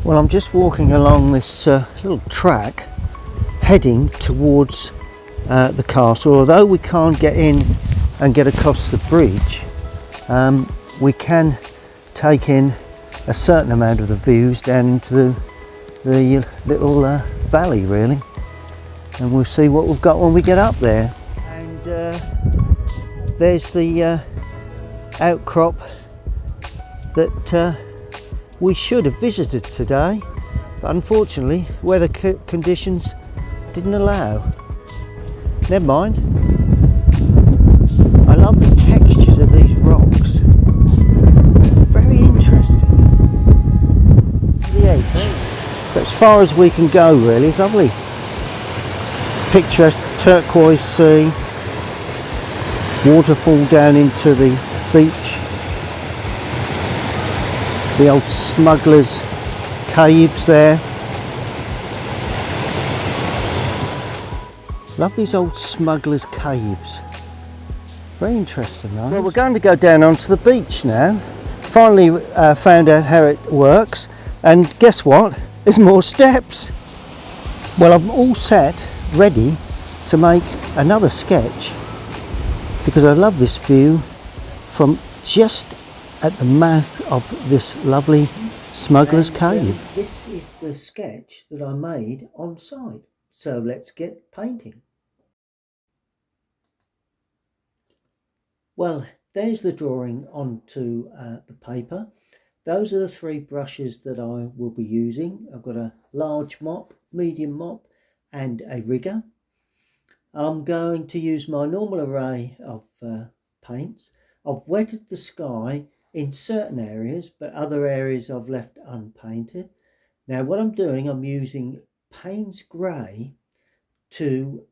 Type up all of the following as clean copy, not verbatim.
Well, I'm just walking along this little track heading towards the castle. Although we can't get in and get across the bridge, we can take in a certain amount of the views down into the little valley really, and we'll see what we've got when we get up there. And there's the outcrop that we should have visited today, but unfortunately weather conditions didn't allow. Never mind. I love the textures of these rocks. Very interesting. The edge. But as far as we can go really, it's lovely. Picturesque turquoise sea, waterfall down into the beach, the old smugglers' caves there. Love these old smugglers' caves. Very interesting, though. Well, we're going to go down onto the beach now. Finally found out how it works, and guess what? There's more steps. Well, I'm all set, ready to make another sketch, because I love this view from just at the mouth of this lovely smuggler's cave. This is the sketch that I made on site, so let's get painting. Well, there's the drawing onto the paper. Those are the three brushes that I will be using. I've got a large mop, medium mop and a rigger. I'm going to use my normal array of paints. I've wetted the sky in certain areas, but other areas I've left unpainted. Now what I'm doing, I'm using Payne's Grey to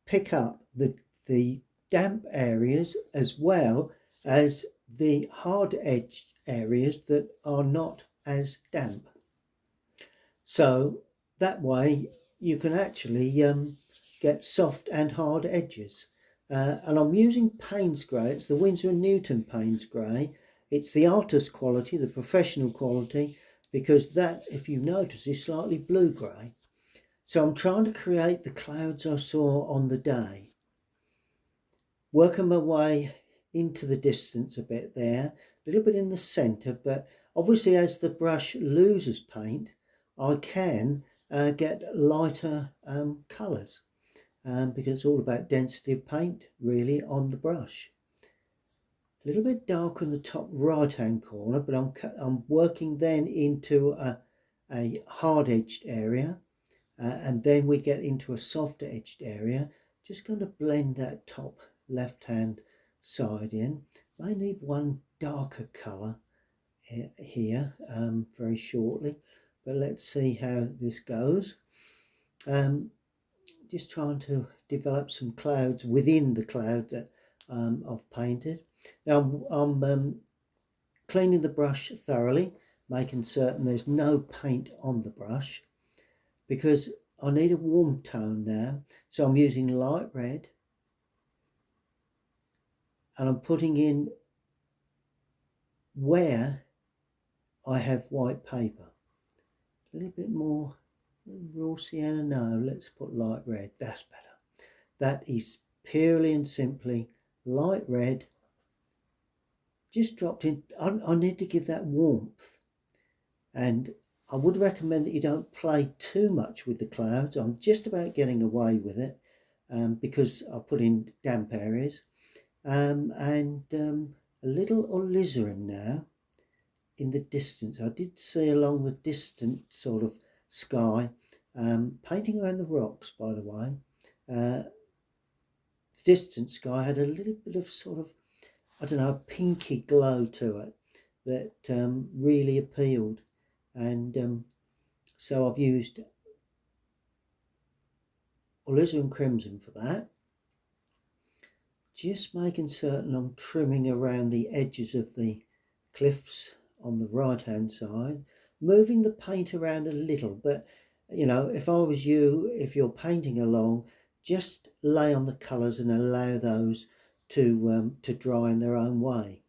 pick up the damp areas as well as the hard edge areas that are not as damp. So that way you can actually get soft and hard edges. And I'm using Payne's Grey. It's the Winsor & Newton Payne's Grey. It's the artist quality, the professional quality, because that, if you notice, is slightly blue grey. So I'm trying to create the clouds I saw on the day. Working my way into the distance a bit there, a little bit in the centre, but obviously as the brush loses paint, I can get lighter colours. Because it's all about density of paint really on the brush. A little bit dark on the top right hand corner, but I'm working then into a hard edged area, and then we get into a softer edged area. Just going to blend that top left hand side in. May need one darker colour here very shortly, but let's see how this goes. Just trying to develop some clouds within the cloud that I've painted. Now I'm cleaning the brush thoroughly, making certain there's no paint on the brush, because I need a warm tone now. So I'm using light red, and I'm putting in where I have white paper. A little bit more raw sienna, no, let's put light red, that's better. That is purely and simply light red, just dropped in. I need to give that warmth, and I would recommend that you don't play too much with the clouds. I'm just about getting away with it because I put in damp areas, and a little alizarin now in the distance. I did see along the distant sort of sky, painting around the rocks by the way. The distant sky had a little bit of sort of, I don't know, a pinky glow to it that really appealed, and so I've used alizarin crimson for that. Just making certain I'm trimming around the edges of the cliffs on the right hand side, moving the paint around a little, but you know, if I was you, if you're painting along, just lay on the colours and allow those to dry in their own way.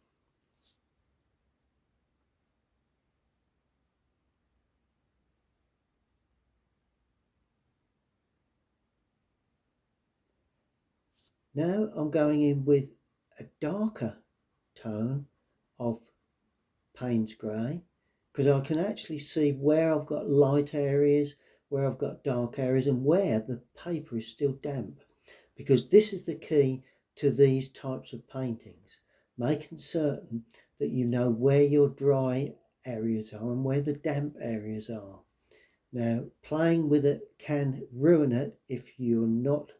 Now I'm going in with a darker tone of Payne's grey, because I can actually see where I've got light areas, where I've got dark areas, and where the paper is still damp, because this is the key to these types of paintings, making certain that you know where your dry areas are and where the damp areas are. Now, playing with it can ruin it if you're not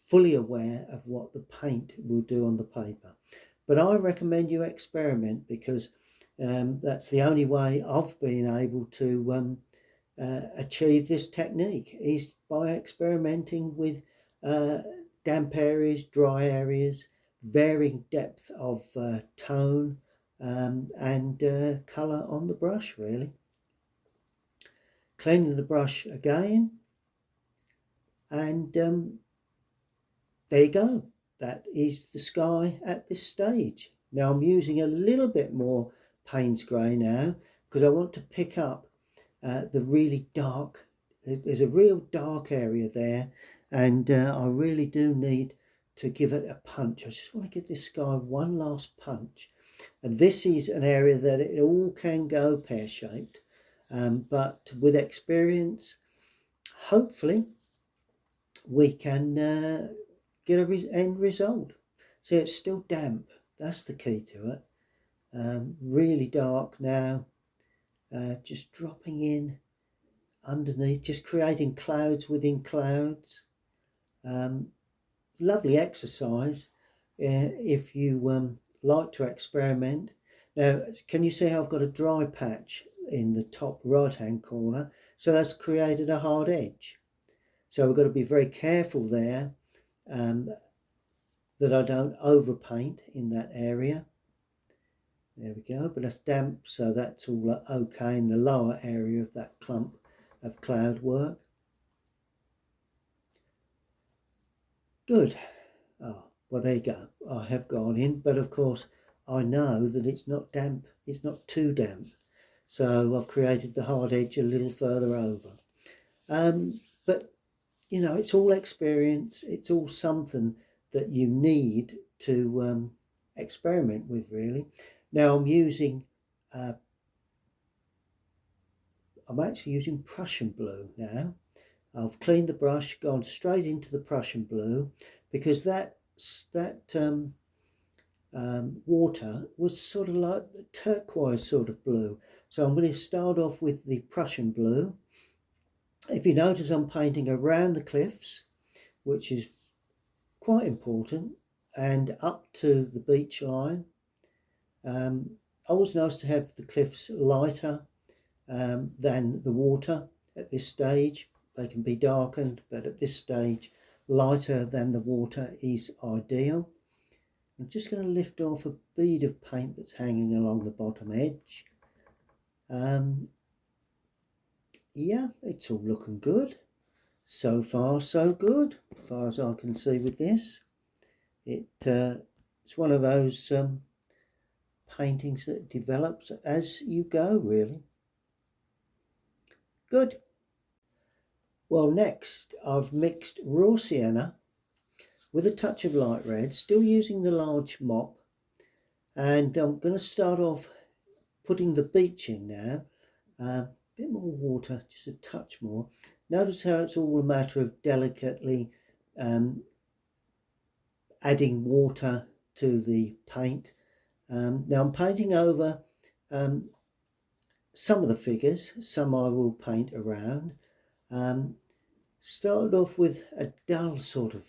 fully aware of what the paint will do on the paper. But I recommend you experiment, because that's the only way I've been able to achieve this technique, is by experimenting with damp areas, dry areas, varying depth of tone and colour on the brush, really. Cleaning the brush again, and there you go. That is the sky at this stage. Now I'm using a little bit more Payne's grey now, because I want to pick up the really dark. There's a real dark area there, and I really do need to give it a punch. I just want to give this sky one last punch. And this is an area that it all can go pear-shaped, but with experience, hopefully we can get a end result. See, it's still damp. That's the key to it. Really dark now. Just dropping in underneath, just creating clouds within clouds. Lovely exercise if you like to experiment. Now, can you see how I've got a dry patch in the top right hand corner? So that's created a hard edge. So we've got to be very careful there that I don't overpaint in that area. There we go, but that's damp, so that's all okay in the lower area of that clump of cloud work. Good. Oh, well, there you go. I have gone in, but of course I know that it's not damp. It's not too damp. So I've created the hard edge a little further over. But, you know, it's all experience. It's all something that you need to experiment with, really. Now I'm using, I'm actually using Prussian blue now. I've cleaned the brush, gone straight into the Prussian blue, because that water was sort of like the turquoise sort of blue. So I'm going to start off with the Prussian blue. If you notice, I'm painting around the cliffs, which is quite important, and up to the beach line. Always nice to have the cliffs lighter than the water at this stage. They can be darkened, but at this stage, lighter than the water is ideal. I'm just going to lift off a bead of paint that's hanging along the bottom edge. Yeah, it's all looking good. So far, so good, as far as I can see with this. It's one of those paintings that develops as you go, really. Good. Well, next I've mixed raw sienna with a touch of light red, still using the large mop, and I'm going to start off putting the beach in now. A bit more water, just a touch more. Notice how it's all a matter of delicately adding water to the paint. Now I'm painting over some of the figures, some I will paint around. Started off with a dull sort of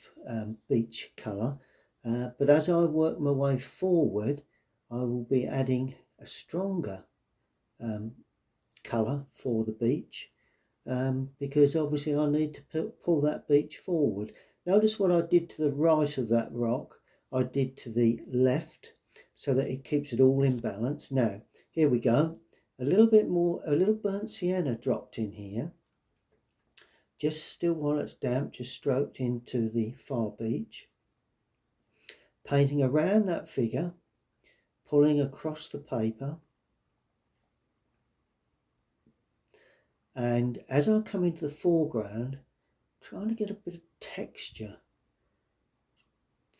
beach colour, but as I work my way forward, I will be adding a stronger colour for the beach, because obviously I need to pull that beach forward. Notice what I did to the right of that rock, I did to the left, so that it keeps it all in balance. Now, here we go. A little bit more, a little burnt sienna dropped in here. Just still while it's damp, just stroked into the far beach. Painting around that figure, pulling across the paper. And as I come into the foreground, trying to get a bit of texture.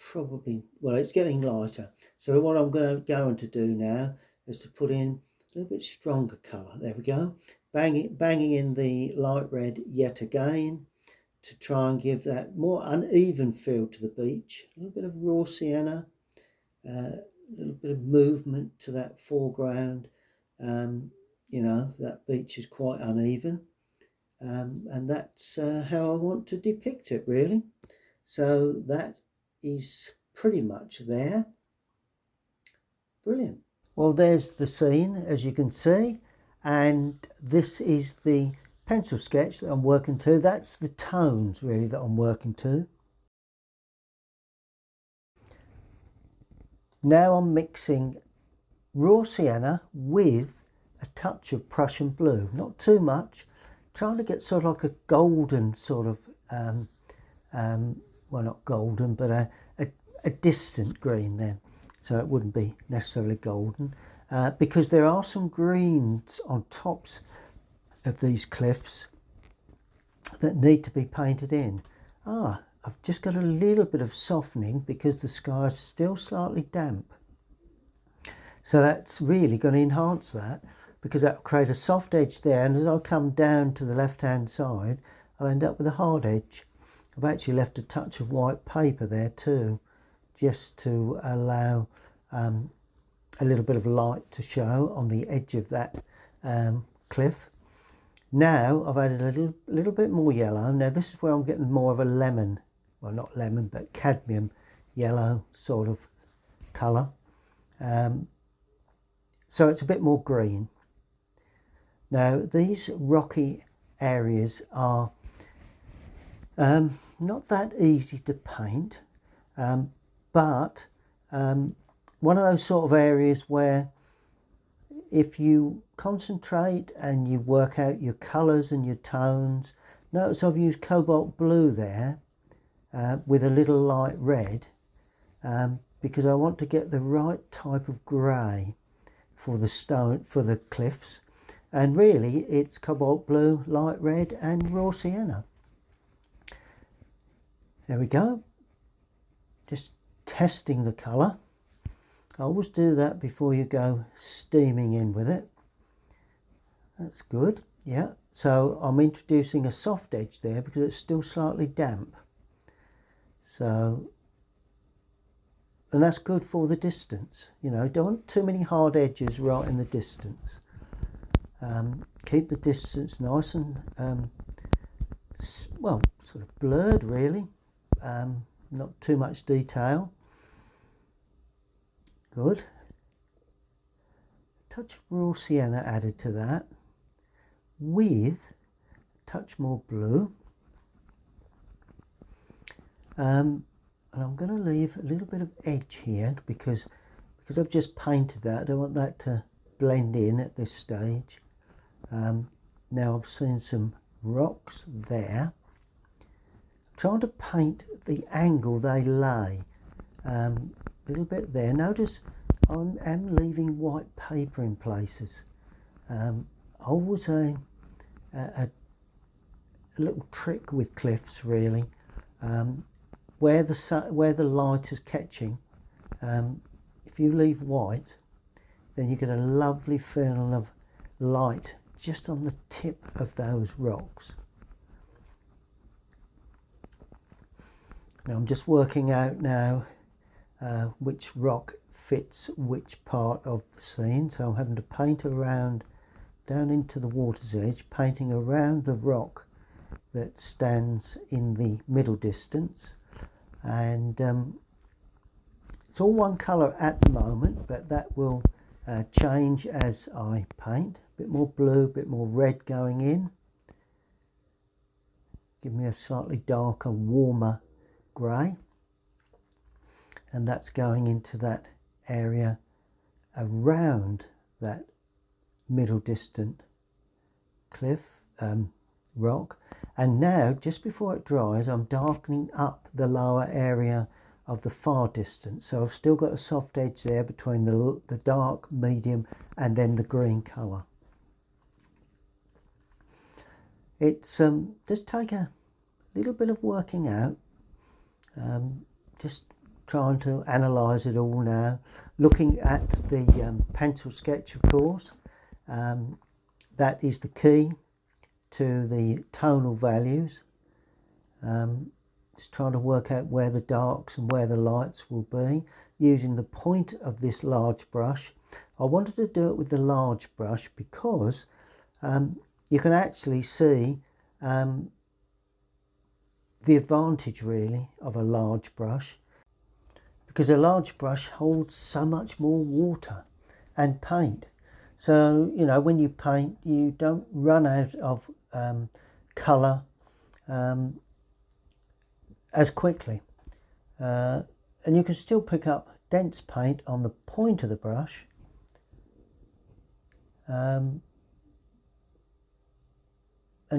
probably, well, it's getting lighter. So what I'm going to do now is to put in a little bit stronger colour. There we go. Banging in the light red yet again to try and give that more uneven feel to the beach. A little bit of raw sienna, a little bit of movement to that foreground. You know, that beach is quite uneven. And that's how I want to depict it, really. So that is pretty much there. Brilliant. Well, there's the scene, as you can see, and this is the pencil sketch that I'm working to. That's the tones really that I'm working to. Now I'm mixing raw sienna with a touch of Prussian blue, not too much, trying to get sort of like a golden sort of well, not golden, but a distant green then, so it wouldn't be necessarily golden, because there are some greens on tops of these cliffs that need to be painted in. I've just got a little bit of softening because the sky is still slightly damp, so that's really going to enhance that, because that will create a soft edge there, and as I come down to the left hand side I'll end up with a hard edge. I've actually left a touch of white paper there too, just to allow a little bit of light to show on the edge of that cliff. Now I've added a little bit more yellow. Now this is where I'm getting more of a lemon, well, not lemon, but cadmium yellow sort of colour. So it's a bit more green. Now these rocky areas are not that easy to paint, but one of those sort of areas where if you concentrate and you work out your colours and your tones. Notice I've used cobalt blue there with a little light red, because I want to get the right type of grey for the cliffs, and really it's cobalt blue, light red and raw sienna. There we go, just testing the colour. I always do that before you go steaming in with it. That's good, yeah. So I'm introducing a soft edge there because it's still slightly damp. So, and that's good for the distance, you know, don't want too many hard edges right in the distance. Keep the distance nice and, well, sort of blurred really, not too much detail. Good. Touch of raw sienna added to that with a touch more blue. And I'm going to leave a little bit of edge here because I've just painted that. I don't want that to blend in at this stage. Now I've seen some rocks there. I'm trying to paint the angle they lay. A little bit there. Notice I'm leaving white paper in places. Always a little trick with cliffs really. Where the light is catching, if you leave white, then you get a lovely film of light just on the tip of those rocks. Now I'm just working out now which rock fits which part of the scene, so I'm having to paint around down into the water's edge, painting around the rock that stands in the middle distance, and it's all one colour at the moment, but that will change as I paint. A bit more blue, a bit more red going in, give me a slightly darker, warmer grey, and that's going into that area around that middle distant cliff rock. And now just before it dries I'm darkening up the lower area of the far distance, so I've still got a soft edge there between the dark, medium and then the green colour. It's does take a little bit of working out, just trying to analyse it all now, looking at the pencil sketch, of course. That is the key to the tonal values. Just trying to work out where the darks and where the lights will be using the point of this large brush. I wanted to do it with the large brush because you can actually see the advantage really of a large brush, because a large brush holds so much more water and paint. So, you know, when you paint, you don't run out of colour as quickly. And you can still pick up dense paint on the point of the brush. And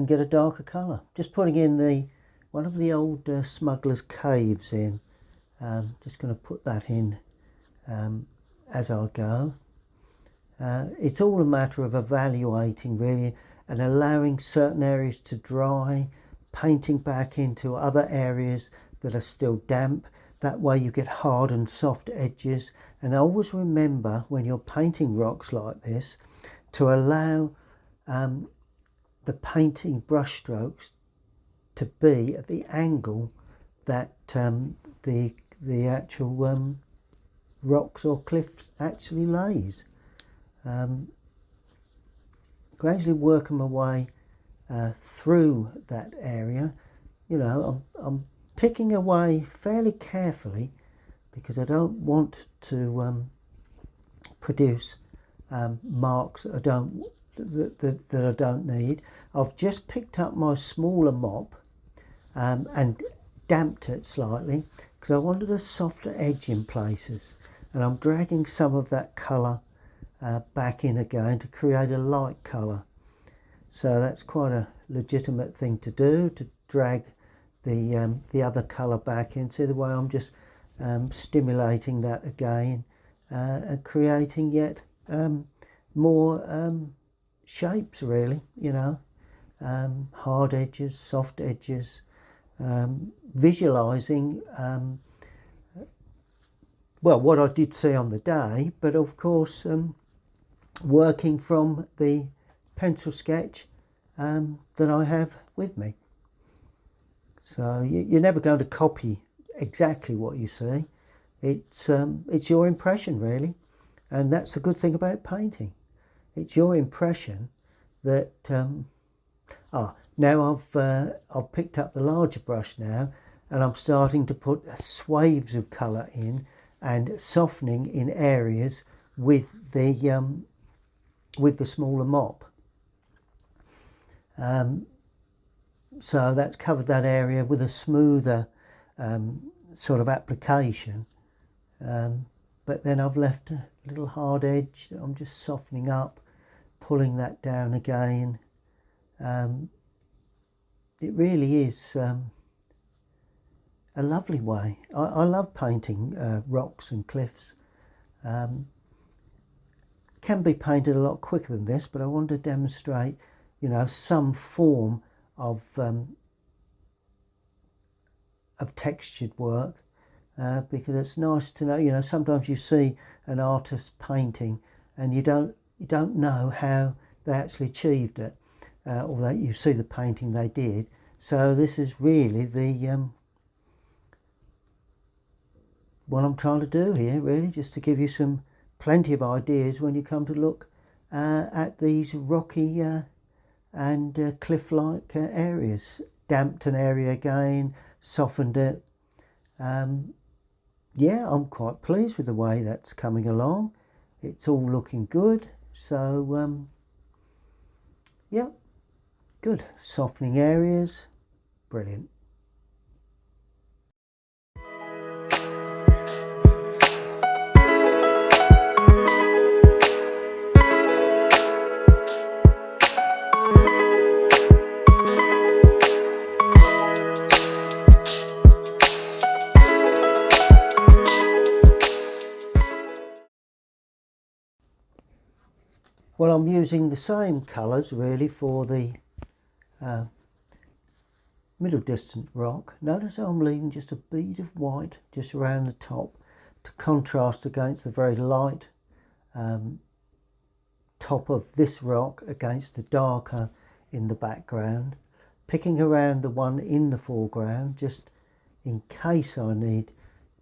get a darker colour. Just putting in one of the old smuggler's caves in. Just going to put that in as I go. It's all a matter of evaluating really and allowing certain areas to dry, painting back into other areas that are still damp. That way you get hard and soft edges. And always remember when you're painting rocks like this to allow the painting brush strokes to be at the angle that the actual rocks or cliffs actually lays. Gradually working my way through that area. You know, I'm picking away fairly carefully because I don't want to produce marks that I don't need. I've just picked up my smaller mop and damped it slightly because I wanted a softer edge in places, and I'm dragging some of that colour back in again to create a light colour. So that's quite a legitimate thing to do, to drag the other colour back in. See the way I'm just stimulating that again and creating yet more shapes really, you know, hard edges, soft edges, visualising well what I did see on the day, but of course working from the pencil sketch that I have with me. So you're never going to copy exactly what you see. It's your impression really, and that's the good thing about painting. It's your impression that now I've picked up the larger brush now, and I'm starting to put swathes of colour in and softening in areas with the smaller mop. So that's covered that area with a smoother sort of application, but then I've left a little hard edge that I'm just softening up, pulling that down again. It really is a lovely way. I love painting rocks and cliffs. Can be painted a lot quicker than this, but I want to demonstrate, you know, some form of textured work, because it's nice to know, you know, sometimes you see an artist painting and you don't know how they actually achieved it, or that you see the painting they did. So this is really the what I'm trying to do here, really, just to give you plenty of ideas when you come to look at these rocky and cliff-like areas. Damped an area again, softened it. Yeah, I'm quite pleased with the way that's coming along. It's all looking good. So yeah, good. Softening areas, brilliant. Well, I'm using the same colours really for the middle distance rock. Notice how I'm leaving just a bead of white just around the top to contrast against the very light top of this rock against the darker in the background. Picking around the one in the foreground just in case I need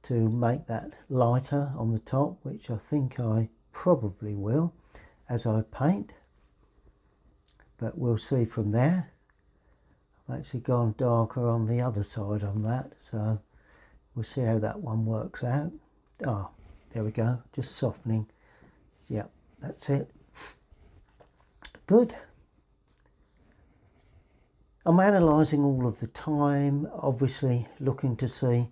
to make that lighter on the top, which I think I probably will as I paint, but we'll see from there. I've actually gone darker on the other side on that, so we'll see how that one works out. Ah, there we go, just softening. Yeah, that's it. Good. I'm analysing all of the time, obviously looking to see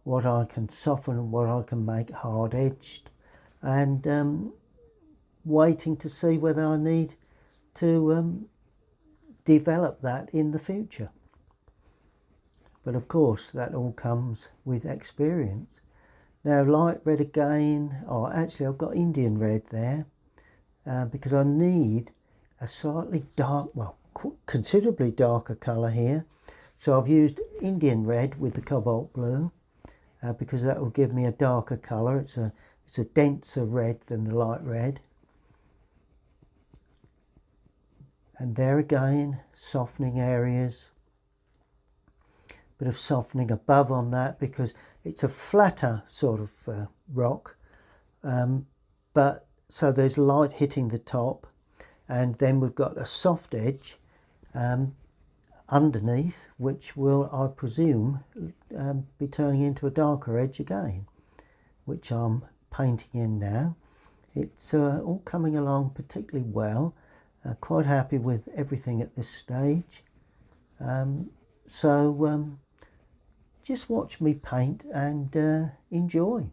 what I can soften and what I can make hard edged, and waiting to see whether I need to develop that in the future. But of course that all comes with experience. Now light red again, oh actually I've got Indian red there because I need a slightly dark, well considerably darker colour here. So I've used Indian red with the cobalt blue because that will give me a darker colour. It's a denser red than the light red. And there again, softening areas. Bit of softening above on that because it's a flatter sort of rock. But so there's light hitting the top, and then we've got a soft edge underneath, which will, I presume, be turning into a darker edge again, which I'm painting in now. It's all coming along particularly well. Quite happy with everything at this stage. So just watch me paint and enjoy.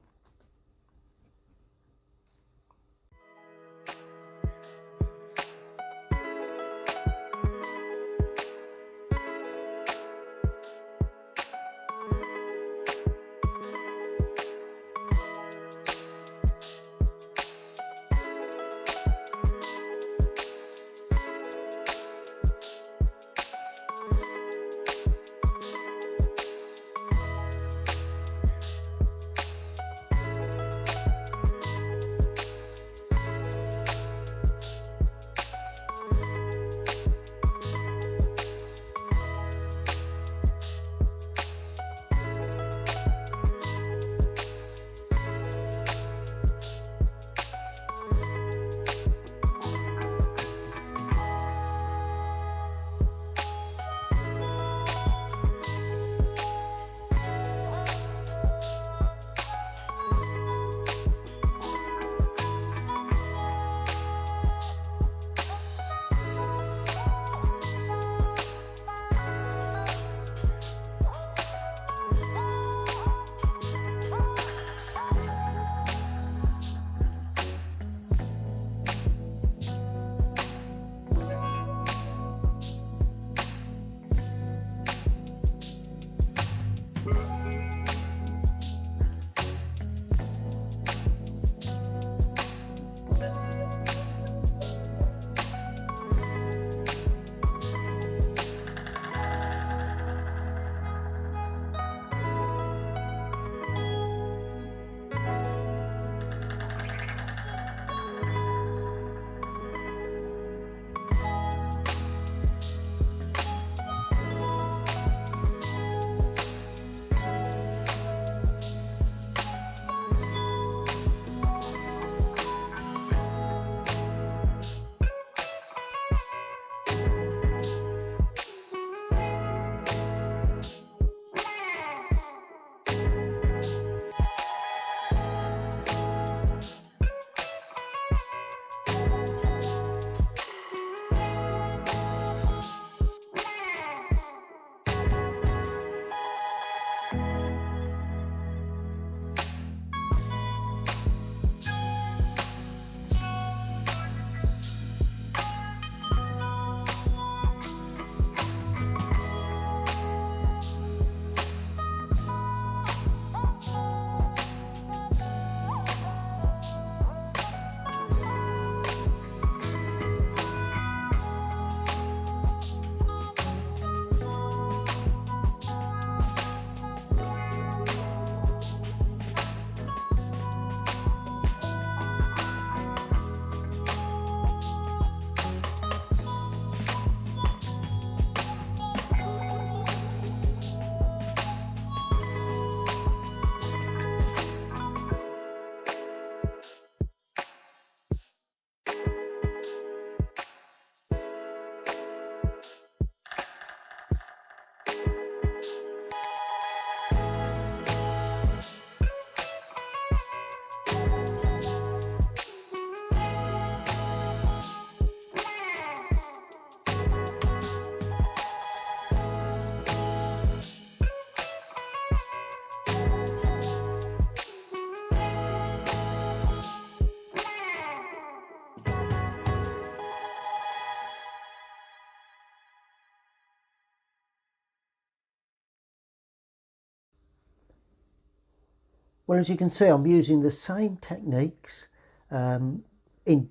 Well, as you can see, I'm using the same techniques in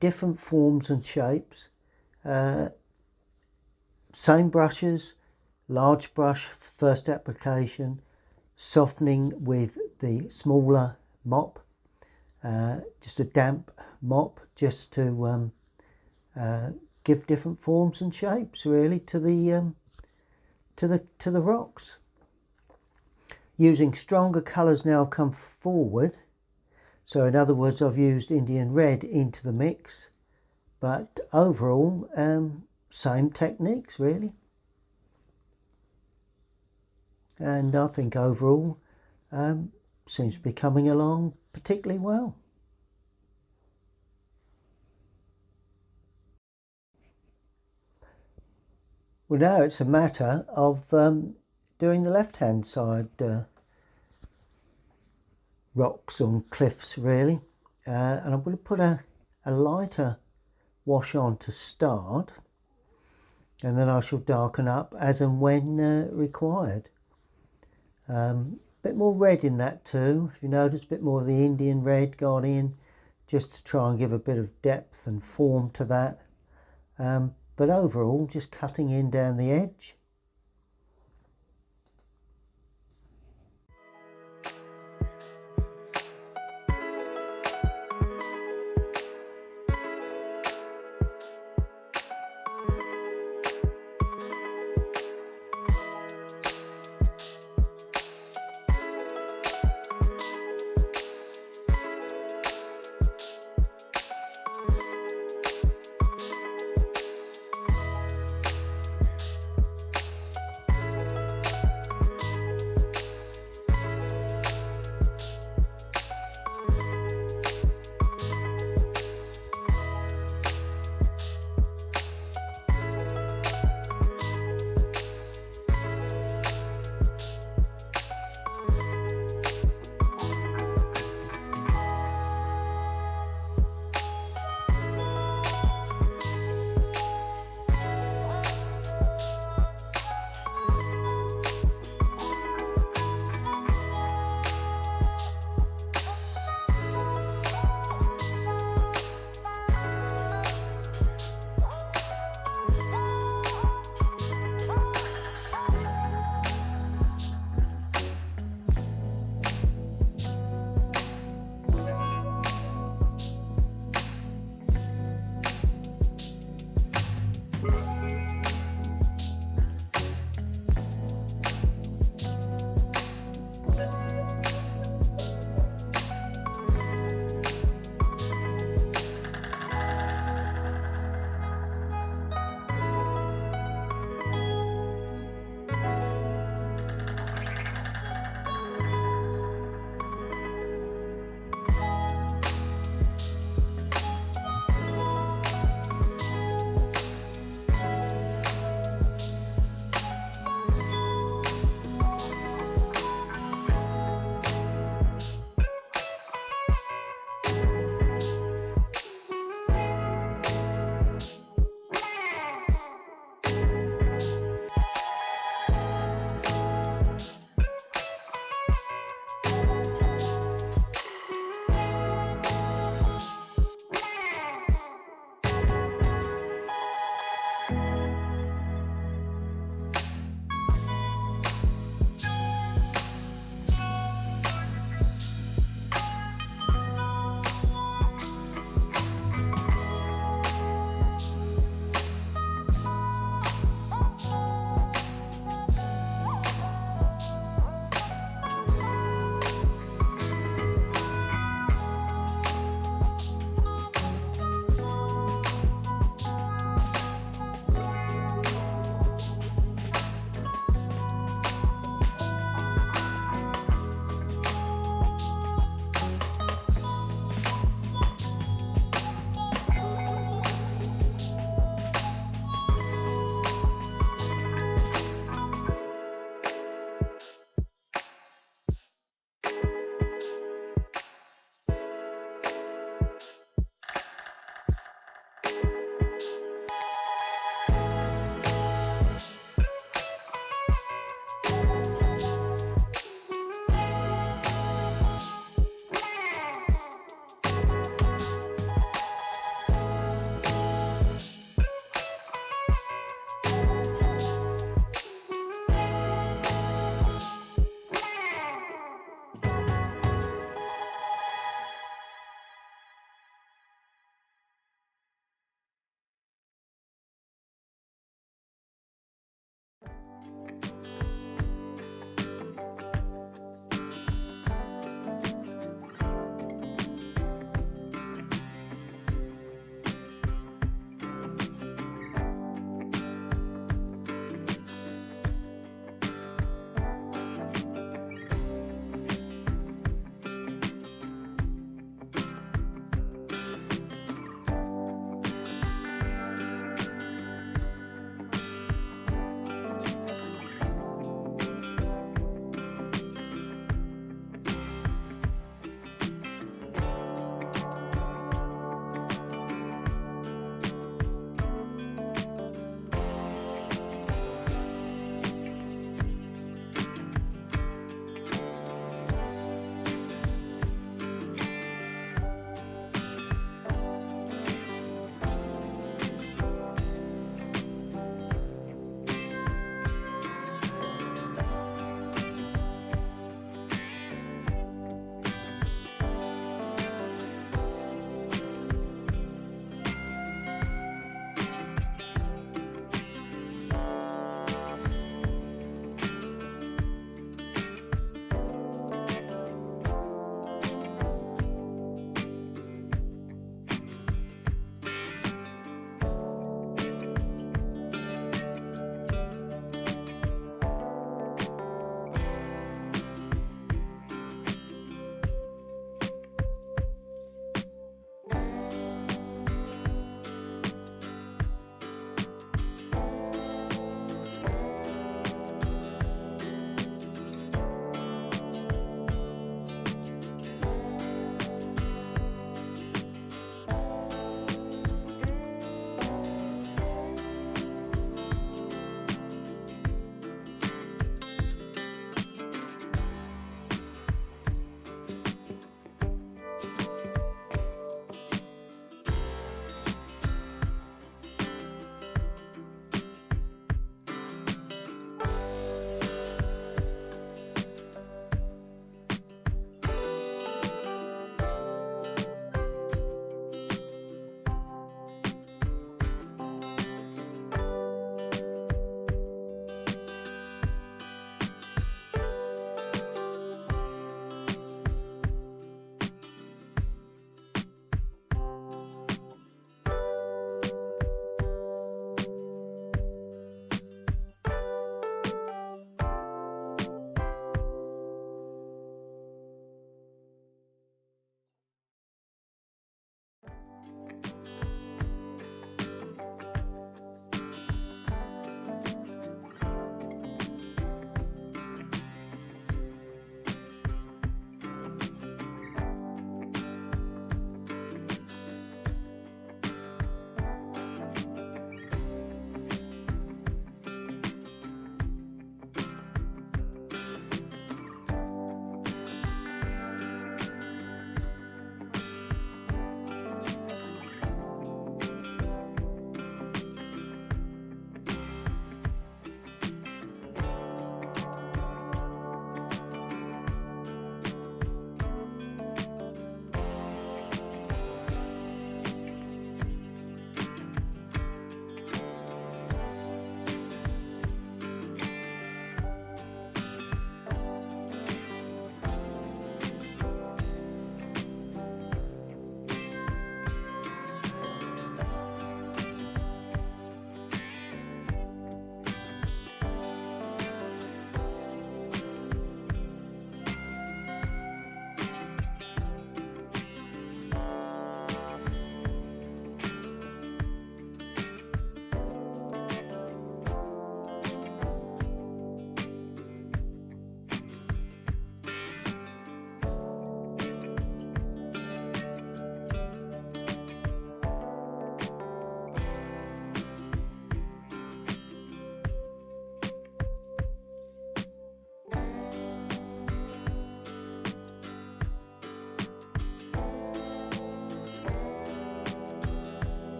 different forms and shapes. Same brushes, large brush first application, softening with the smaller mop, just a damp mop, just to give different forms and shapes really to the rocks. Using stronger colours now come forward. So in other words, I've used Indian red into the mix, but overall same techniques really. And I think overall seems to be coming along particularly well. Well, now it's a matter of doing the left hand side rocks on cliffs really, and I'm going to put a lighter wash on to start, and then I shall darken up as and when required. Bit more red in that too, if you notice, a bit more of the Indian red gone in, just to try and give a bit of depth and form to that, but overall just cutting in down the edge.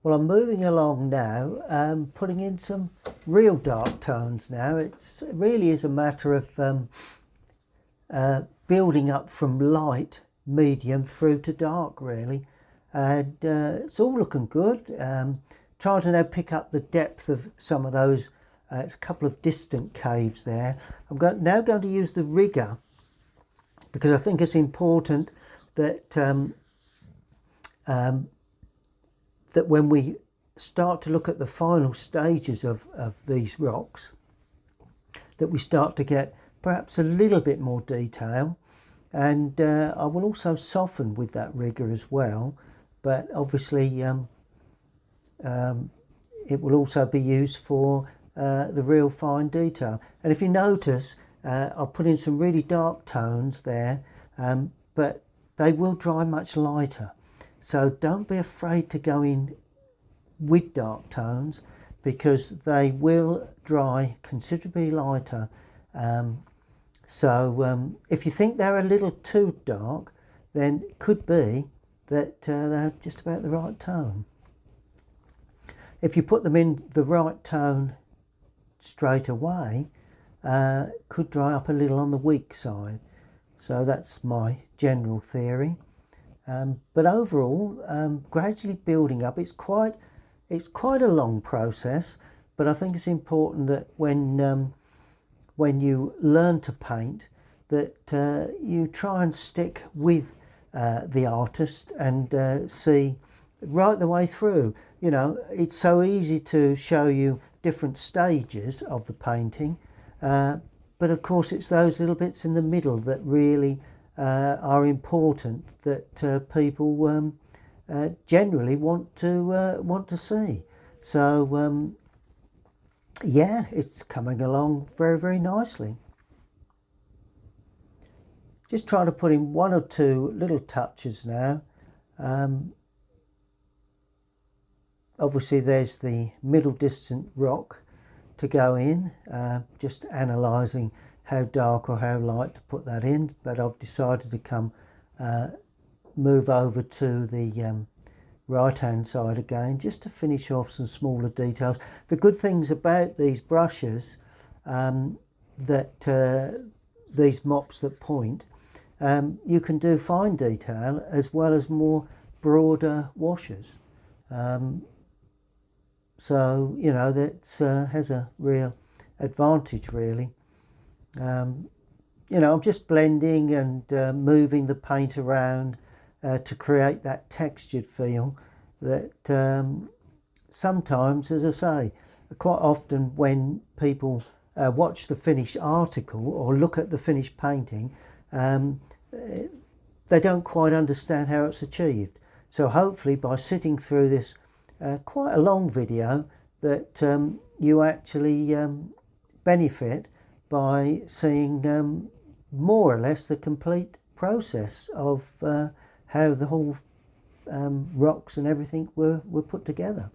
Well, I'm moving along now, putting in some real dark tones now. It really is a matter of building up from light, medium through to dark really, and it's all looking good. Trying to now pick up the depth of some of those. It's a couple of distant caves there. I'm now going to use the rigger because I think it's important that that when we start to look at the final stages of these rocks, that we start to get perhaps a little bit more detail, and I will also soften with that rigger as well, but obviously it will also be used for the real fine detail. And if you notice, I'll put in some really dark tones there, but they will dry much lighter. So don't be afraid to go in with dark tones because they will dry considerably lighter. So if you think they're a little too dark, then it could be that they're just about the right tone. If you put them in the right tone straight away, could dry up a little on the weak side. So that's my general theory. But overall, gradually building up. It's quite a long process, but I think it's important that when you learn to paint, that you try and stick with the artist and see right the way through. You know, it's so easy to show you different stages of the painting, but of course it's those little bits in the middle that really are important, that people generally want to see. So yeah, it's coming along very, very nicely. Just trying to put in one or two little touches now. Obviously there's the middle distant rock to go in, just analysing how dark or how light to put that in, but I've decided to come move over to the right hand side again just to finish off some smaller details. The good things about these brushes, that these mops that point, you can do fine detail as well as more broader washes. So you know, that has a real advantage really. You know, I'm just blending and moving the paint around to create that textured feel that sometimes, as I say, quite often when people watch the finished article or look at the finished painting, they don't quite understand how it's achieved. So hopefully by sitting through this quite a long video, that you actually benefit by seeing more or less the complete process of how the whole rocks and everything were put together.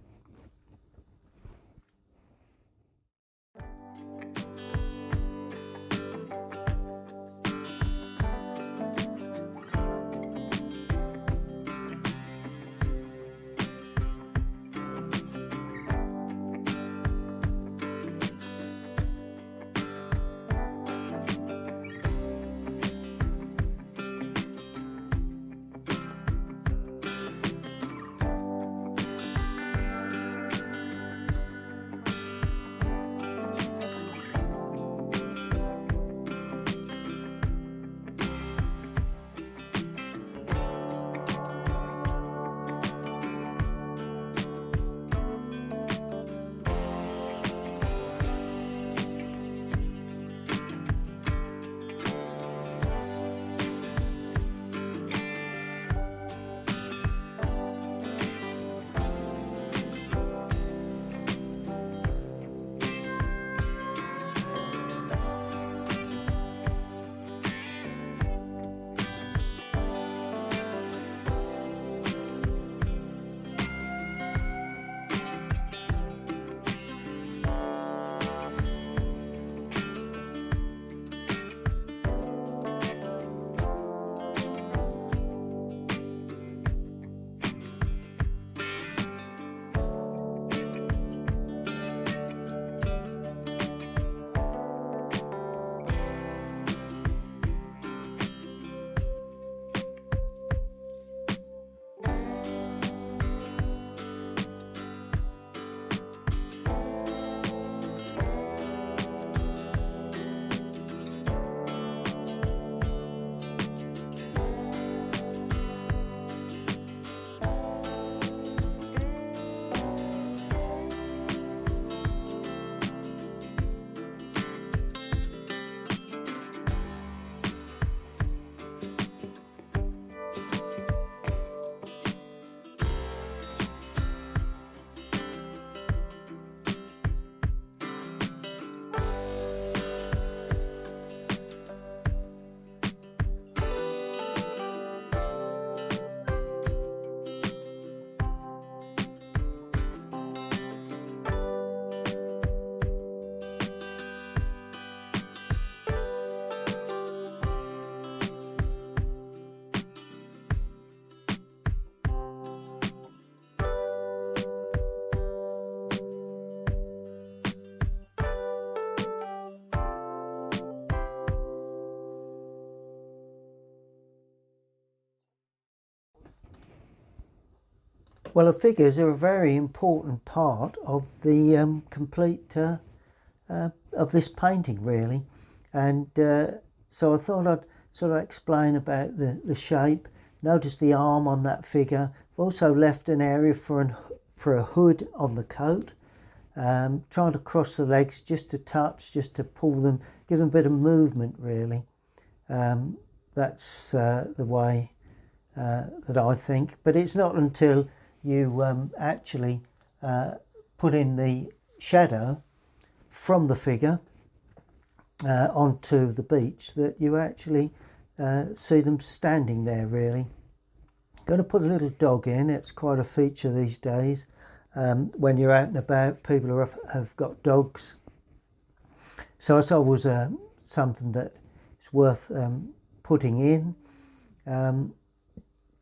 Well, the figures are a very important part of the complete of this painting, really, and so I thought I'd sort of explain about the shape. Notice the arm on that figure. I've also left an area for a hood on the coat. Trying to cross the legs just to touch, just to pull them, give them a bit of movement, really. That's the way that I think. But it's not until you actually put in the shadow from the figure onto the beach that you actually see them standing there, really. I'm going to put a little dog in. It's quite a feature these days. When you're out and about, people have got dogs. So it's always something that is worth putting in.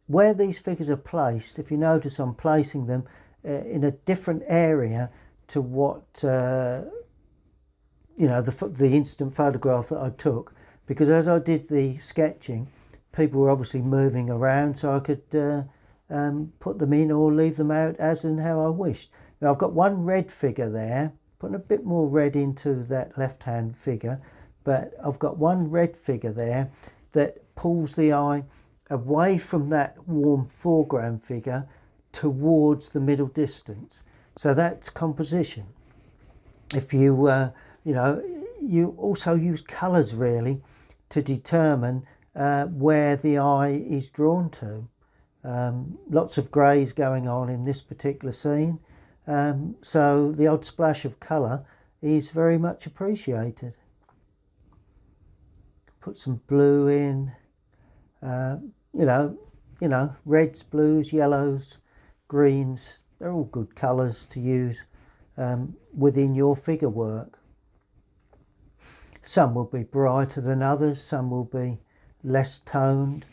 Where these figures are placed, if you notice, I'm placing them in a different area to what the instant photograph that I took, because as I did the sketching, people were obviously moving around, so I could put them in or leave them out as and how I wished. Now I've got one red figure there, putting a bit more red into that left hand figure, but I've got one red figure there that pulls the eye away from that warm foreground figure towards the middle distance. So that's composition. If you you also use colours really to determine where the eye is drawn to. Lots of greys going on in this particular scene, so the odd splash of colour is very much appreciated. Put some blue in, reds, blues, yellows, greens, they're all good colours to use within your figure work. Some will be brighter than others, some will be less toned.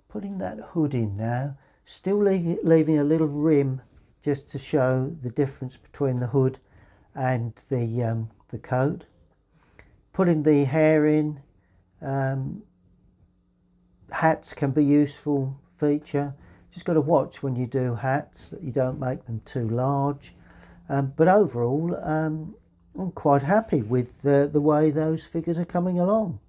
Putting that hood in now, still leaving a little rim just to show the difference between the hood and the coat. Putting the hair in, hats can be a useful feature. Just got to watch when you do hats that you don't make them too large. But overall, I'm quite happy with the way those figures are coming along.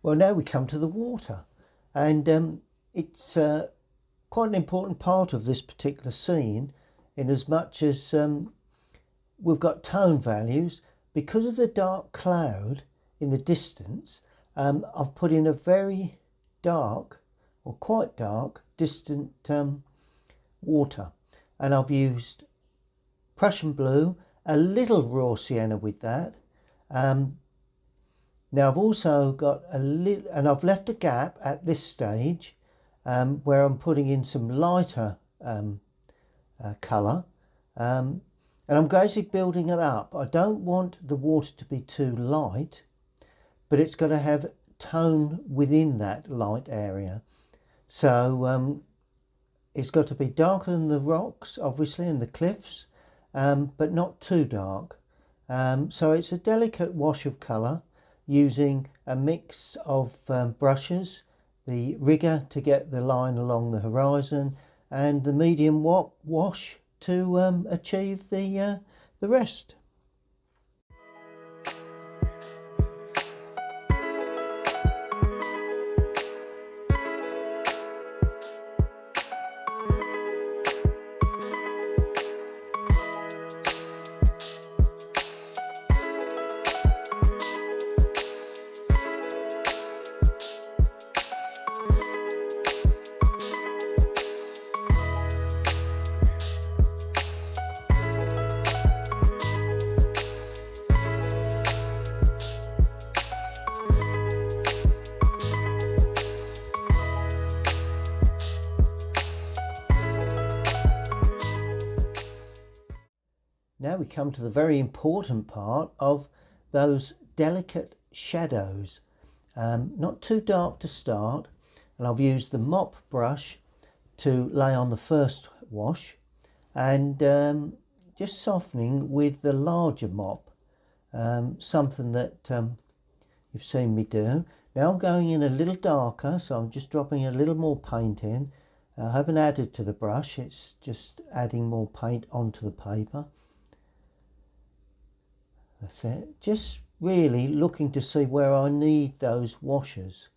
Well, now we come to the water, and it's quite an important part of this particular scene, in as much as we've got tone values. Because of the dark cloud in the distance, I've put in a very dark, or quite dark, distant water, and I've used Prussian blue, a little raw sienna with that. Now I've also got a little, and I've left a gap at this stage where I'm putting in some lighter colour, and I'm basically building it up. I don't want the water to be too light, but it's got to have tone within that light area. So it's got to be darker than the rocks, obviously, and the cliffs, but not too dark. So it's a delicate wash of colour, using a mix of brushes, the rigger to get the line along the horizon, and the medium wash to achieve the rest. Now we come to the very important part of those delicate shadows. Not too dark to start, and I've used the mop brush to lay on the first wash, and just softening with the larger mop, something that you've seen me do. Now I'm going in a little darker, so I'm just dropping a little more paint in. I haven't added to the brush, it's just adding more paint onto the paper. That's it. Just really looking to see where I need those washes.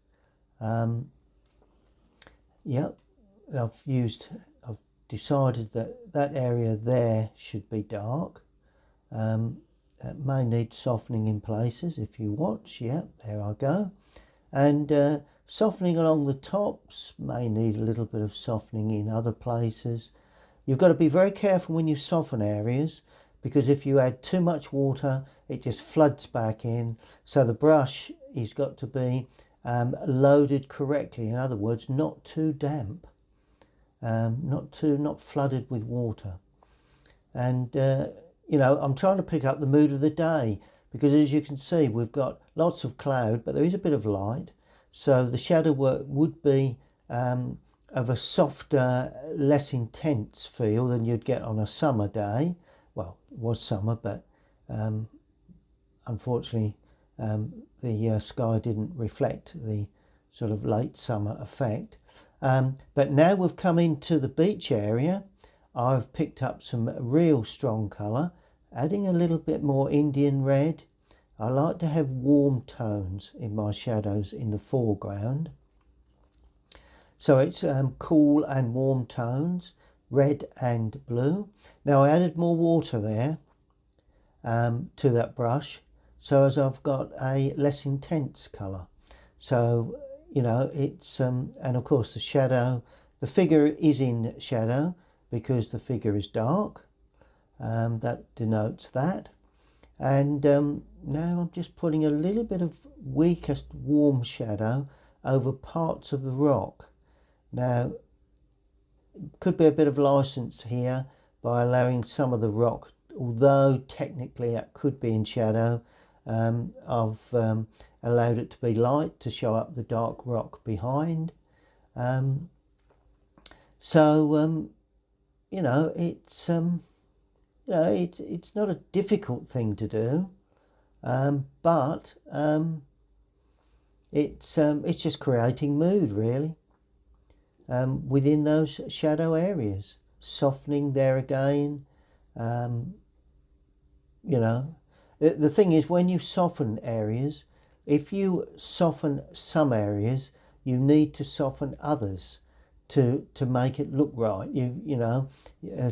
Yep, I've decided that that area there should be dark. It may need softening in places if you watch. Yep, there I go. And softening along the tops may need a little bit of softening in other places. You've got to be very careful when you soften areas, because if you add too much water, it just floods back in. So the brush has got to be loaded correctly. In other words, not too damp, not flooded with water. And you know, I'm trying to pick up the mood of the day, because as you can see, we've got lots of cloud, but there is a bit of light. So the shadow work would be of a softer, less intense feel than you'd get on a summer day. Well, it was summer, but unfortunately the sky didn't reflect the sort of late summer effect. But now we've come into the beach area. I've picked up some real strong colour, adding a little bit more Indian red. I like to have warm tones in my shadows in the foreground. So it's cool and warm tones, red and blue. Now I added more water there to that brush, so as I've got a less intense colour. So, you know, it's and of course the shadow, the figure is in shadow because the figure is dark. That denotes that. And now I'm just putting a little bit of weakest warm shadow over parts of the rock. Now, could be a bit of license here, by allowing some of the rock, although technically it could be in shadow, I've allowed it to be light to show up the dark rock behind. You know, it's it's not a difficult thing to do, but it's just creating mood, really, within those shadow areas, softening there again. You know, the thing is, when you soften areas, if you soften some areas, you need to soften others to make it look right.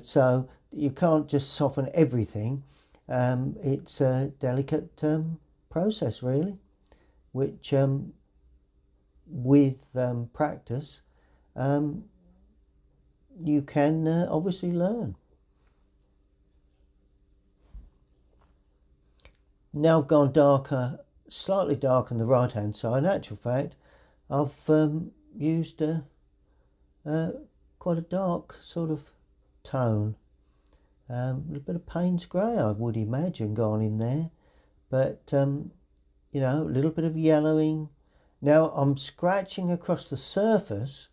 So you can't just soften everything. It's a delicate process, really, which with practice you can obviously learn. Now I've gone darker, slightly dark on the right hand side. In actual fact, I've used quite a dark sort of tone. A little bit of Payne's grey, I would imagine, gone in there, but you know, a little bit of yellowing. Now I'm scratching across the surface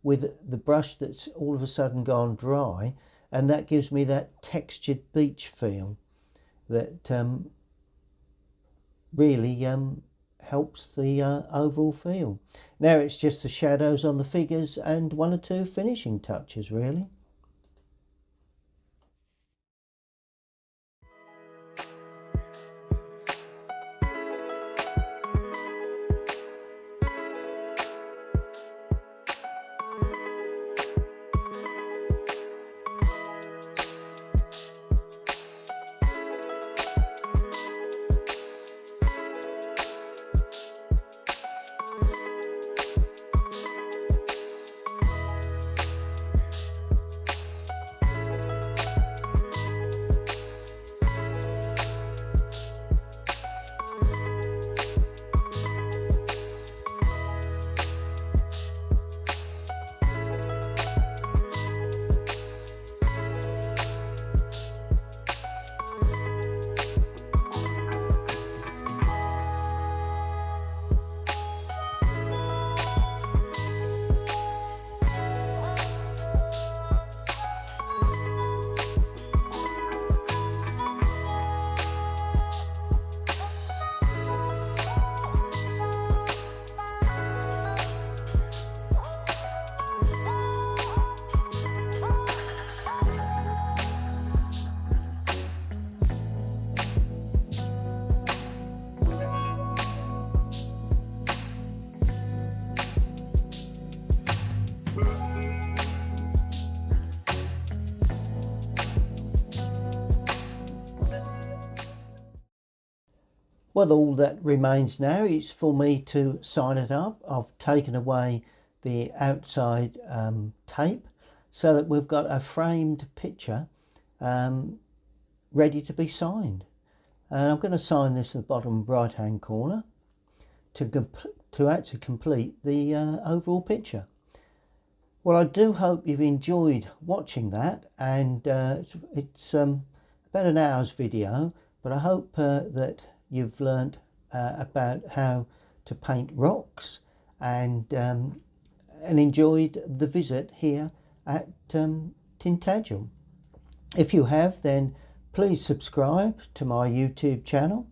with the brush that's all of a sudden gone dry, and that gives me that textured beach feel that really helps the overall feel. Now it's just the shadows on the figures and one or two finishing touches, really. Well, all that remains now is for me to sign it up. I've taken away the outside tape so that we've got a framed picture ready to be signed. And I'm going to sign this in the bottom right hand corner to actually complete the overall picture. Well, I do hope you've enjoyed watching that, and it's about an hour's video, but I hope that you've learnt about how to paint rocks and enjoyed the visit here at Tintagel. If you have, then please subscribe to my YouTube channel.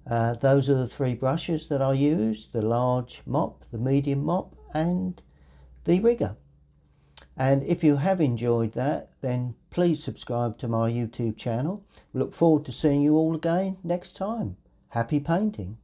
Those are the three brushes that I use: the large mop, the medium mop and the rigger. And if you have enjoyed that, then please subscribe to my YouTube channel. Look forward to seeing you all again next time. Happy painting.